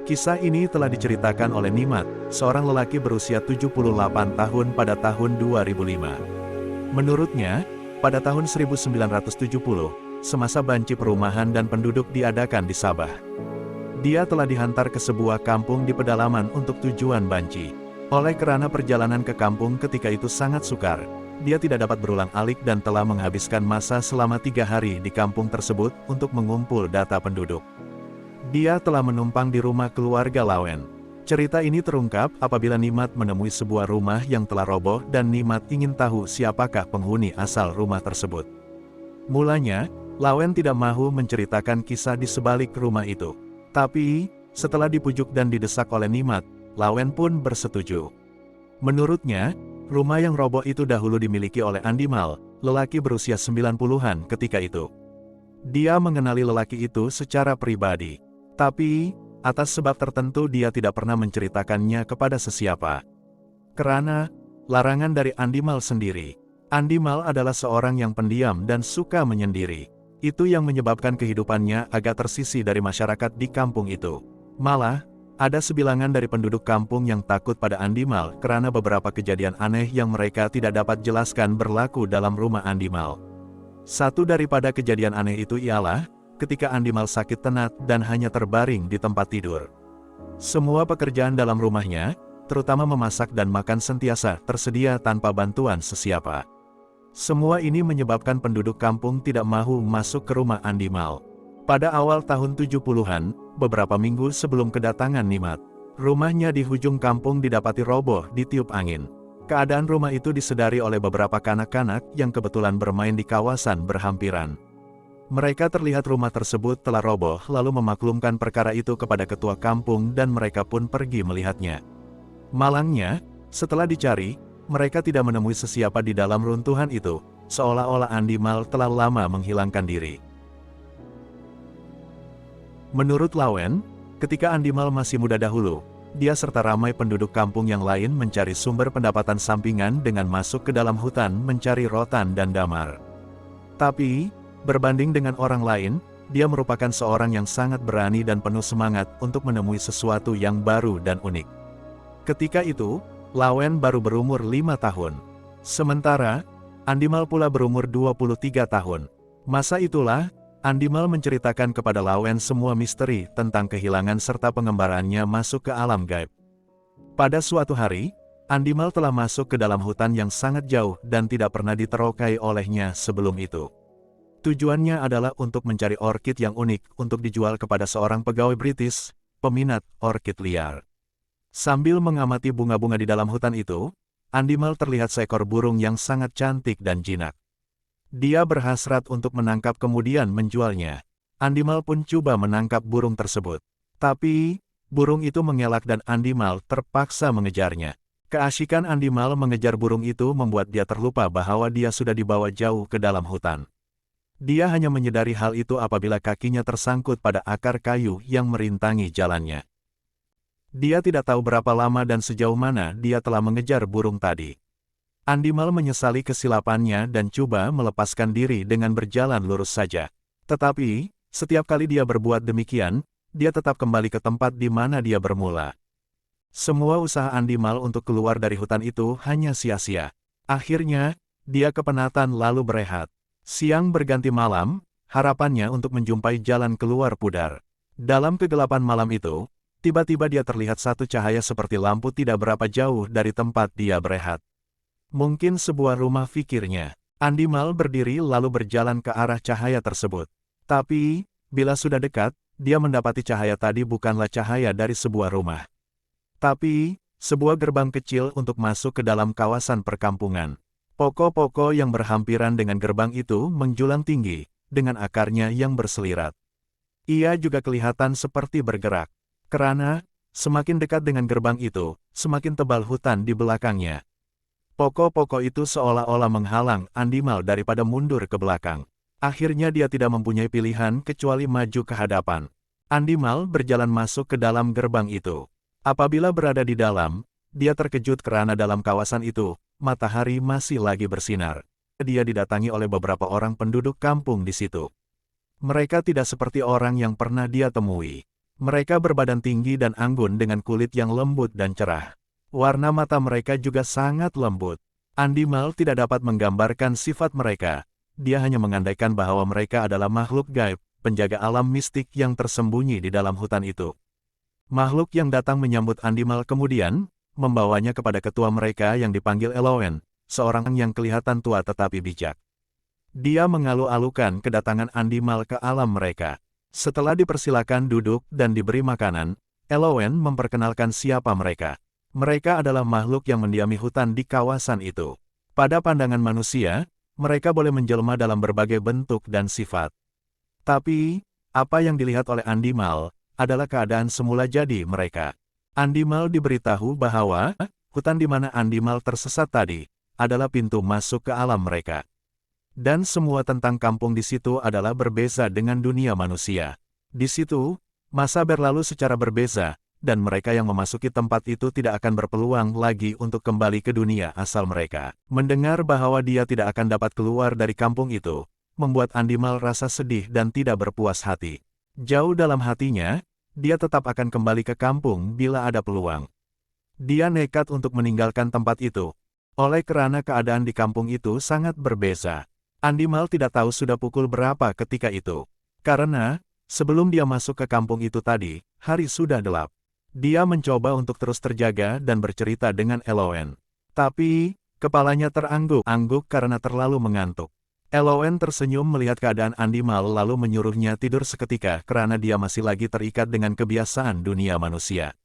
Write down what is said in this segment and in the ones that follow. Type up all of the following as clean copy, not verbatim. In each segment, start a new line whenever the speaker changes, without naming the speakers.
Kisah ini telah diceritakan oleh Nimat, seorang lelaki berusia 78 tahun pada tahun 2005. Menurutnya, pada tahun 1970, semasa banci perumahan dan penduduk diadakan di Sabah. Dia telah dihantar ke sebuah kampung di pedalaman untuk tujuan banci. Oleh kerana perjalanan ke kampung ketika itu sangat sukar, dia tidak dapat berulang-alik dan telah menghabiskan masa selama 3 hari di kampung tersebut untuk mengumpul data penduduk. Dia telah menumpang di rumah keluarga Lawen. Cerita ini terungkap apabila Nimat menemui sebuah rumah yang telah roboh dan Nimat ingin tahu siapakah penghuni asal rumah tersebut. Mulanya, Lawen tidak mahu menceritakan kisah di sebalik rumah itu. Tapi, setelah dipujuk dan didesak oleh Nimat, Lawen pun bersetuju. Menurutnya, rumah yang roboh itu dahulu dimiliki oleh Andimal, lelaki berusia 90-an ketika itu. Dia mengenali lelaki itu secara pribadi. Tapi, atas sebab tertentu dia tidak pernah menceritakannya kepada sesiapa. Karena larangan dari Andimal sendiri. Andimal adalah seorang yang pendiam dan suka menyendiri. Itu yang menyebabkan kehidupannya agak tersisih dari masyarakat di kampung itu. Malah, ada sebilangan dari penduduk kampung yang takut pada Andimal karena beberapa kejadian aneh yang mereka tidak dapat jelaskan berlaku dalam rumah Andimal. Satu daripada kejadian aneh itu ialah ketika Andimal sakit tenat dan hanya terbaring di tempat tidur. Semua pekerjaan dalam rumahnya, terutama memasak dan makan sentiasa tersedia tanpa bantuan sesiapa. Semua ini menyebabkan penduduk kampung tidak mahu masuk ke rumah Andimal. Pada awal tahun 70-an, beberapa minggu sebelum kedatangan Nimat, rumahnya di hujung kampung didapati roboh ditiup angin. Keadaan rumah itu disedari oleh beberapa kanak-kanak yang kebetulan bermain di kawasan berhampiran. Mereka terlihat rumah tersebut telah roboh lalu memaklumkan perkara itu kepada ketua kampung dan mereka pun pergi melihatnya. Malangnya, setelah dicari, mereka tidak menemui sesiapa di dalam runtuhan itu, seolah-olah Andimal telah lama menghilangkan diri. Menurut Lawen, ketika Andimal masih muda dahulu, dia serta ramai penduduk kampung yang lain mencari sumber pendapatan sampingan dengan masuk ke dalam hutan mencari rotan dan damar. Tapi, berbanding dengan orang lain, dia merupakan seorang yang sangat berani dan penuh semangat untuk menemui sesuatu yang baru dan unik. Ketika itu, Lawen baru berumur 5 tahun. Sementara, Andimal pula berumur 23 tahun. Masa itulah, Andimal menceritakan kepada Lawen semua misteri tentang kehilangan serta pengembarannya masuk ke alam gaib. Pada suatu hari, Andimal telah masuk ke dalam hutan yang sangat jauh dan tidak pernah diterokai olehnya sebelum itu. Tujuannya adalah untuk mencari orkid yang unik untuk dijual kepada seorang pegawai British, peminat orkid liar. Sambil mengamati bunga-bunga di dalam hutan itu, Andimal terlihat seekor burung yang sangat cantik dan jinak. Dia berhasrat untuk menangkap kemudian menjualnya. Andimal pun coba menangkap burung tersebut. Tapi, burung itu mengelak dan Andimal terpaksa mengejarnya. Keasikan Andimal mengejar burung itu membuat dia terlupa bahwa dia sudah dibawa jauh ke dalam hutan. Dia hanya menyadari hal itu apabila kakinya tersangkut pada akar kayu yang merintangi jalannya. Dia tidak tahu berapa lama dan sejauh mana dia telah mengejar burung tadi. Andimal menyesali kesilapannya dan coba melepaskan diri dengan berjalan lurus saja. Tetapi, setiap kali dia berbuat demikian, dia tetap kembali ke tempat di mana dia bermula. Semua usaha Andimal untuk keluar dari hutan itu hanya sia-sia. Akhirnya, dia kepenatan lalu berehat. Siang berganti malam, harapannya untuk menjumpai jalan keluar pudar. Dalam kegelapan malam itu, tiba-tiba dia terlihat satu cahaya seperti lampu tidak berapa jauh dari tempat dia berehat. Mungkin sebuah rumah, pikirnya. Andimal berdiri lalu berjalan ke arah cahaya tersebut. Tapi, bila sudah dekat, dia mendapati cahaya tadi bukanlah cahaya dari sebuah rumah. Tapi, sebuah gerbang kecil untuk masuk ke dalam kawasan perkampungan. Pokok-pokok yang berhampiran dengan gerbang itu menjulang tinggi, dengan akarnya yang berselirat. Ia juga kelihatan seperti bergerak. Karena, semakin dekat dengan gerbang itu, semakin tebal hutan di belakangnya. Pokok-pokok itu seolah-olah menghalang Andimal daripada mundur ke belakang. Akhirnya dia tidak mempunyai pilihan kecuali maju ke hadapan. Andimal berjalan masuk ke dalam gerbang itu. Apabila berada di dalam, dia terkejut karena dalam kawasan itu, matahari masih lagi bersinar. Dia didatangi oleh beberapa orang penduduk kampung di situ. Mereka tidak seperti orang yang pernah dia temui. Mereka berbadan tinggi dan anggun dengan kulit yang lembut dan cerah. Warna mata mereka juga sangat lembut. Andimal tidak dapat menggambarkan sifat mereka. Dia hanya mengandaikan bahwa mereka adalah makhluk gaib, penjaga alam mistik yang tersembunyi di dalam hutan itu. Makhluk yang datang menyambut Andimal kemudian, membawanya kepada ketua mereka yang dipanggil Elowen, seorang yang kelihatan tua tetapi bijak. Dia mengalu-alukan kedatangan Andimal ke alam mereka. Setelah dipersilakan duduk dan diberi makanan, Elowen memperkenalkan siapa mereka. Mereka adalah makhluk yang mendiami hutan di kawasan itu. Pada pandangan manusia, mereka boleh menjelma dalam berbagai bentuk dan sifat. Tapi, apa yang dilihat oleh Andimal adalah keadaan semula jadi mereka. Andimal diberitahu bahwa hutan di mana Andimal tersesat tadi adalah pintu masuk ke alam mereka. Dan semua tentang kampung di situ adalah berbeza dengan dunia manusia. Di situ, masa berlalu secara berbeza, dan mereka yang memasuki tempat itu tidak akan berpeluang lagi untuk kembali ke dunia asal mereka. Mendengar bahwa dia tidak akan dapat keluar dari kampung itu, membuat Andimal rasa sedih dan tidak berpuas hati. Jauh dalam hatinya, dia tetap akan kembali ke kampung bila ada peluang. Dia nekat untuk meninggalkan tempat itu, oleh karena keadaan di kampung itu sangat berbeza. Andimal tidak tahu sudah pukul berapa ketika itu. Karena, sebelum dia masuk ke kampung itu tadi, hari sudah gelap. Dia mencoba untuk terus terjaga dan bercerita dengan Elowen. Tapi, kepalanya terangguk-angguk karena terlalu mengantuk. Elowen tersenyum melihat keadaan Andimal lalu menyuruhnya tidur seketika karena dia masih lagi terikat dengan kebiasaan dunia manusia.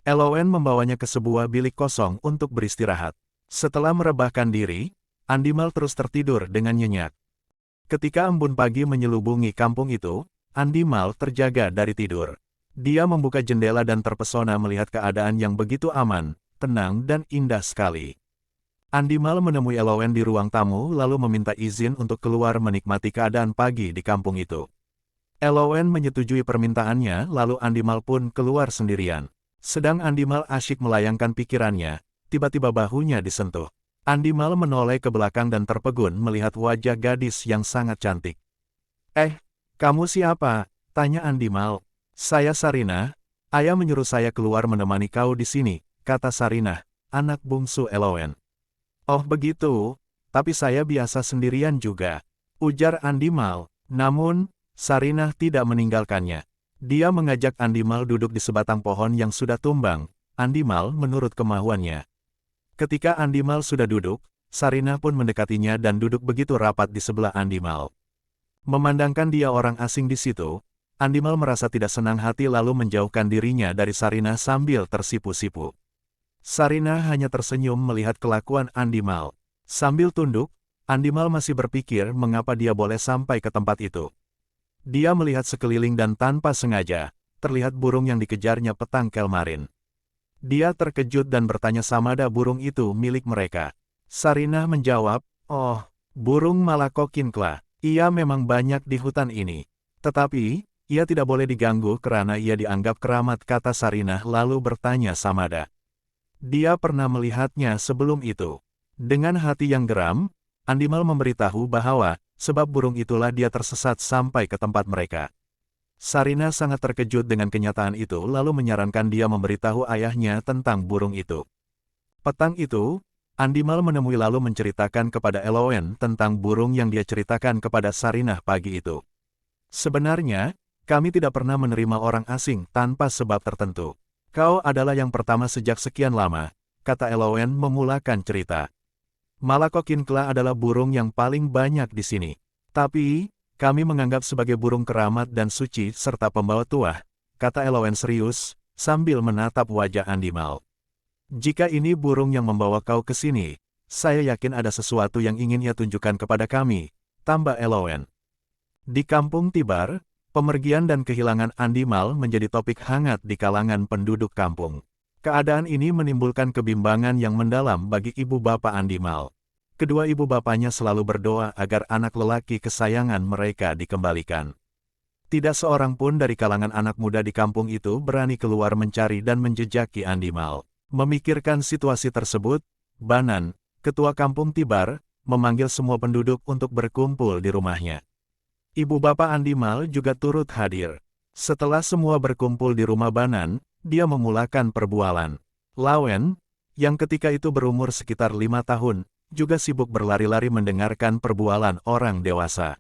Elowen membawanya ke sebuah bilik kosong untuk beristirahat. Setelah merebahkan diri, Andimal terus tertidur dengan nyenyak. Ketika embun pagi menyelubungi kampung itu, Andimal terjaga dari tidur. Dia membuka jendela dan terpesona melihat keadaan yang begitu aman, tenang dan indah sekali. Andimal menemui Elowen di ruang tamu lalu meminta izin untuk keluar menikmati keadaan pagi di kampung itu. Elowen menyetujui permintaannya lalu Andimal pun keluar sendirian. Sedang Andimal asyik melayangkan pikirannya, tiba-tiba bahunya disentuh. Andimal menoleh ke belakang dan terpegun melihat wajah gadis yang sangat cantik. Kamu siapa?" tanya Andimal. "Saya Sarinah, ayah menyuruh saya keluar menemani kau di sini," kata Sarinah, anak bungsu Elowen. "Oh begitu, tapi saya biasa sendirian juga," ujar Andimal. Namun, Sarinah tidak meninggalkannya. Dia mengajak Andimal duduk di sebatang pohon yang sudah tumbang. Andimal menurut kemauannya. Ketika Andimal sudah duduk, Sarinah pun mendekatinya dan duduk begitu rapat di sebelah Andimal. Memandangkan dia orang asing di situ, Andimal merasa tidak senang hati lalu menjauhkan dirinya dari Sarinah sambil tersipu-sipu. Sarinah hanya tersenyum melihat kelakuan Andimal. Sambil tunduk, Andimal masih berpikir mengapa dia boleh sampai ke tempat itu. Dia melihat sekeliling dan tanpa sengaja, terlihat burung yang dikejarnya petang kelmarin. Dia terkejut dan bertanya samada burung itu milik mereka. Sarinah menjawab, "Oh, burung Malakokinkla. Ia memang banyak di hutan ini. Tetapi, ia tidak boleh diganggu karena ia dianggap keramat," kata Sarinah lalu bertanya samada. Dia pernah melihatnya sebelum itu. Dengan hati yang geram, Andimal memberitahu bahwa, sebab burung itulah dia tersesat sampai ke tempat mereka. Sarinah sangat terkejut dengan kenyataan itu lalu menyarankan dia memberitahu ayahnya tentang burung itu. Petang itu, Andimal menemui lalu menceritakan kepada Elowen tentang burung yang dia ceritakan kepada Sarinah pagi itu. "Sebenarnya, kami tidak pernah menerima orang asing tanpa sebab tertentu. Kau adalah yang pertama sejak sekian lama," kata Elowen memulakan cerita. "Malakokinkla adalah burung yang paling banyak di sini. Tapi, kami menganggap sebagai burung keramat dan suci serta pembawa tuah," kata Elowen serius, sambil menatap wajah Andimal. "Jika ini burung yang membawa kau ke sini, saya yakin ada sesuatu yang ingin ia tunjukkan kepada kami," tambah Elowen. Di kampung Tibar, pemergian dan kehilangan Andimal menjadi topik hangat di kalangan penduduk kampung. Keadaan ini menimbulkan kebimbangan yang mendalam bagi ibu bapa Andimal. Kedua ibu bapanya selalu berdoa agar anak lelaki kesayangan mereka dikembalikan. Tidak seorang pun dari kalangan anak muda di kampung itu berani keluar mencari dan menjejaki Andimal. Memikirkan situasi tersebut, Banan, ketua kampung Tibar, memanggil semua penduduk untuk berkumpul di rumahnya. Ibu bapak Andimal juga turut hadir. Setelah semua berkumpul di rumah Banan, dia memulakan perbualan. Lawen, yang ketika itu berumur sekitar 5 tahun, juga sibuk berlari-lari mendengarkan perbualan orang dewasa.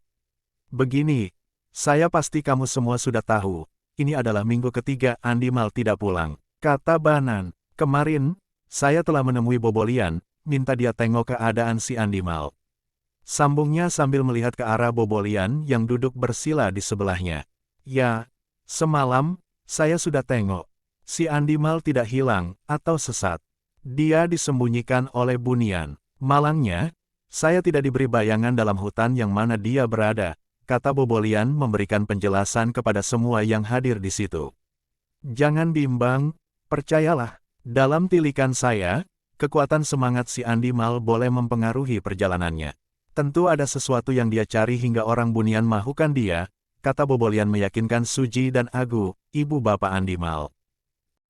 Begini, saya pasti kamu semua sudah tahu, ini adalah minggu ketiga Andimal tidak pulang. Kata Banan, kemarin, saya telah menemui Bobolian, minta dia tengok keadaan si Andimal. Sambungnya sambil melihat ke arah Bobolian yang duduk bersila di sebelahnya. Ya, semalam, saya sudah tengok. Si Andimal tidak hilang atau sesat. Dia disembunyikan oleh Bunian. Malangnya, saya tidak diberi bayangan dalam hutan yang mana dia berada, kata Bobolian memberikan penjelasan kepada semua yang hadir di situ. Jangan bimbang, percayalah. Dalam tilikan saya, kekuatan semangat si Andimal boleh mempengaruhi perjalanannya. Tentu ada sesuatu yang dia cari hingga orang Bunian mahukan dia, kata Bobolian meyakinkan Suji dan Agu, ibu bapak Andimal.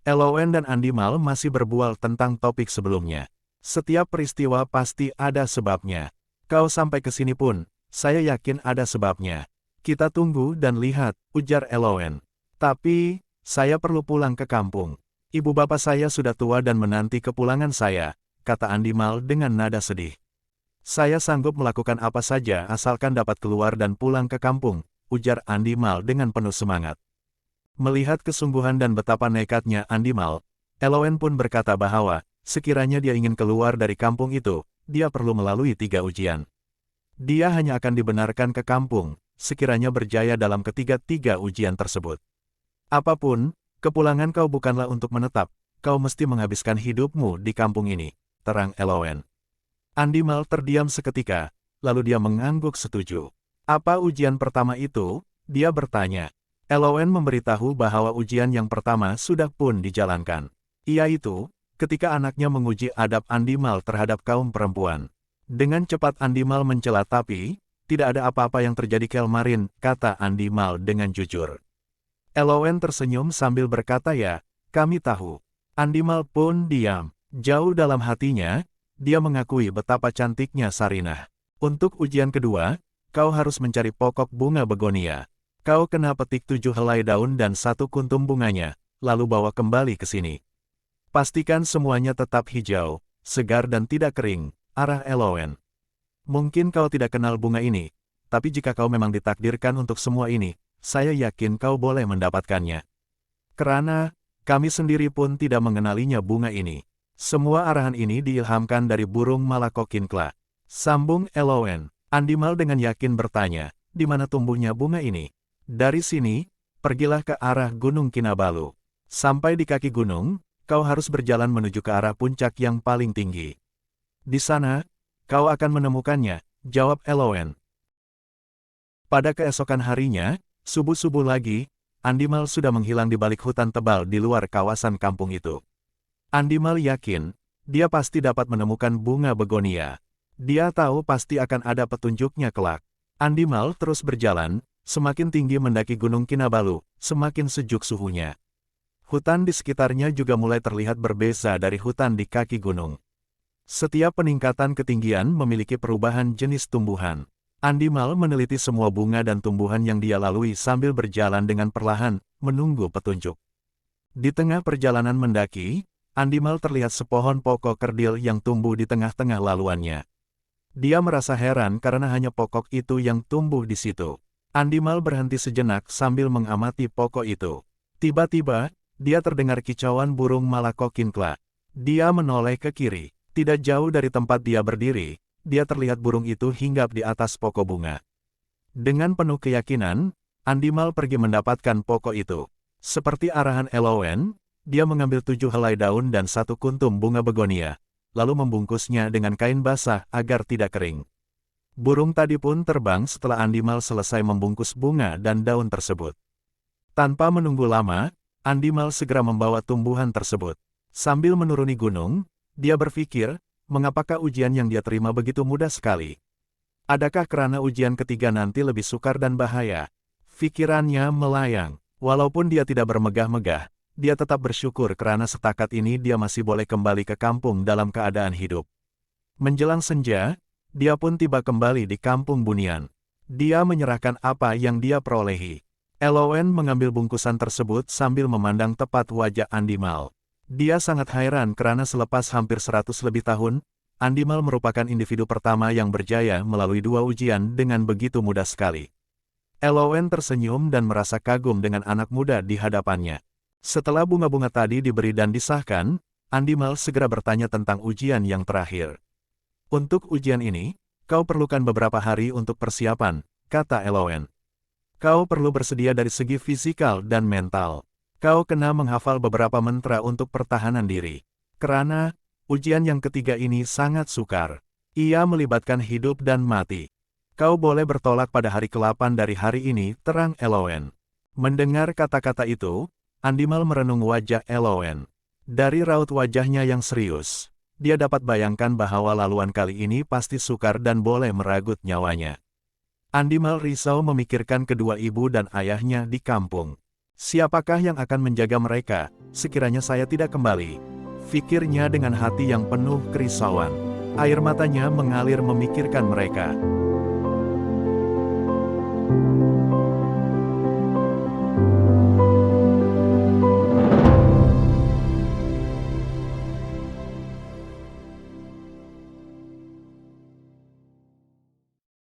Elowen dan Andimal masih berbual tentang topik sebelumnya. Setiap peristiwa pasti ada sebabnya. Kau sampai ke sini pun, saya yakin ada sebabnya. Kita tunggu dan lihat, ujar Elowen. Tapi, saya perlu pulang ke kampung. Ibu bapak saya sudah tua dan menanti kepulangan saya, kata Andimal dengan nada sedih. Saya sanggup melakukan apa saja asalkan dapat keluar dan pulang ke kampung, ujar Andimal dengan penuh semangat. Melihat kesungguhan dan betapa nekatnya Andimal, Elowen pun berkata bahwa, sekiranya dia ingin keluar dari kampung itu, dia perlu melalui 3 ujian. Dia hanya akan dibenarkan ke kampung, sekiranya berjaya dalam ketiga-3 ujian tersebut. Apapun, kepulangan kau bukanlah untuk menetap, kau mesti menghabiskan hidupmu di kampung ini, terang Elowen. Andimal terdiam seketika, lalu dia mengangguk setuju. Apa ujian pertama itu? Dia bertanya. Elowen memberitahu bahwa ujian yang pertama sudah pun dijalankan. Yaitu, ketika anaknya menguji adab Andimal terhadap kaum perempuan. Dengan cepat Andimal mencela tapi, tidak ada apa-apa yang terjadi Kelmarin, kata Andimal dengan jujur. Elowen tersenyum sambil berkata ya, kami tahu. Andimal pun diam. Jauh dalam hatinya, dia mengakui betapa cantiknya Sarinah. Untuk ujian kedua, kau harus mencari pokok bunga begonia. Kau kena petik 7 helai daun dan 1 kuntum bunganya, lalu bawa kembali ke sini. Pastikan semuanya tetap hijau, segar dan tidak kering, arah Elowen. Mungkin kau tidak kenal bunga ini, tapi jika kau memang ditakdirkan untuk semua ini, saya yakin kau boleh mendapatkannya. Karena, kami sendiri pun tidak mengenalinya bunga ini. Semua arahan ini diilhamkan dari burung Malakokinkla. Sambung Elowen. Andimal dengan yakin bertanya, di mana tumbuhnya bunga ini? Dari sini, pergilah ke arah Gunung Kinabalu. Sampai di kaki gunung, kau harus berjalan menuju ke arah puncak yang paling tinggi. Di sana, kau akan menemukannya, jawab Elowen. Pada keesokan harinya, subuh-subuh lagi, Andimal sudah menghilang di balik hutan tebal di luar kawasan kampung itu. Andimal yakin, dia pasti dapat menemukan bunga begonia. Dia tahu pasti akan ada petunjuknya kelak. Andimal terus berjalan, semakin tinggi mendaki Gunung Kinabalu, semakin sejuk suhunya. Hutan di sekitarnya juga mulai terlihat berbeda dari hutan di kaki gunung. Setiap peningkatan ketinggian memiliki perubahan jenis tumbuhan. Andimal meneliti semua bunga dan tumbuhan yang dia lalui sambil berjalan dengan perlahan, menunggu petunjuk. Di tengah perjalanan mendaki, Andimal terlihat sepohon pokok kerdil yang tumbuh di tengah-tengah laluannya. Dia merasa heran karena hanya pokok itu yang tumbuh di situ. Andimal berhenti sejenak sambil mengamati pokok itu. Tiba-tiba, dia terdengar kicauan burung Malakokinkla. Dia menoleh ke kiri. Tidak jauh dari tempat dia berdiri, dia terlihat burung itu hinggap di atas pokok bunga. Dengan penuh keyakinan, Andimal pergi mendapatkan pokok itu. Seperti arahan Elowen, dia mengambil 7 helai daun dan 1 kuntum bunga begonia, lalu membungkusnya dengan kain basah agar tidak kering. Burung tadi pun terbang setelah Andimal selesai membungkus bunga dan daun tersebut. Tanpa menunggu lama, Andimal segera membawa tumbuhan tersebut. Sambil menuruni gunung, dia berpikir, mengapakah ujian yang dia terima begitu mudah sekali? Adakah karena ujian ketiga nanti lebih sukar dan bahaya? Pikirannya melayang. Walaupun dia tidak bermegah-megah, dia tetap bersyukur karena setakat ini dia masih boleh kembali ke kampung dalam keadaan hidup. Menjelang senja, dia pun tiba kembali di kampung Bunian. Dia menyerahkan apa yang dia perolehi. Elowen mengambil bungkusan tersebut sambil memandang tepat wajah Andimal. Dia sangat heran karena selepas hampir 100 lebih tahun, Andimal merupakan individu pertama yang berjaya melalui 2 ujian dengan begitu mudah sekali. Elowen tersenyum dan merasa kagum dengan anak muda di hadapannya. Setelah bunga-bunga tadi diberi dan disahkan, Andimal segera bertanya tentang ujian yang terakhir. Untuk ujian ini, kau perlukan beberapa hari untuk persiapan, kata Elowen. Kau perlu bersedia dari segi fisikal dan mental. Kau kena menghafal beberapa mantra untuk pertahanan diri. Karena, ujian yang ketiga ini sangat sukar. Ia melibatkan hidup dan mati. Kau boleh bertolak pada hari ke-8 dari hari ini, terang Elowen. Mendengar kata-kata itu, Andimal merenung wajah Elowen. Dari raut wajahnya yang serius, dia dapat bayangkan bahwa laluan kali ini pasti sukar dan boleh meragut nyawanya. Andimal risau memikirkan kedua ibu dan ayahnya di kampung. Siapakah yang akan menjaga mereka, sekiranya saya tidak kembali? Pikirnya dengan hati yang penuh kerisauan. Air matanya mengalir memikirkan mereka.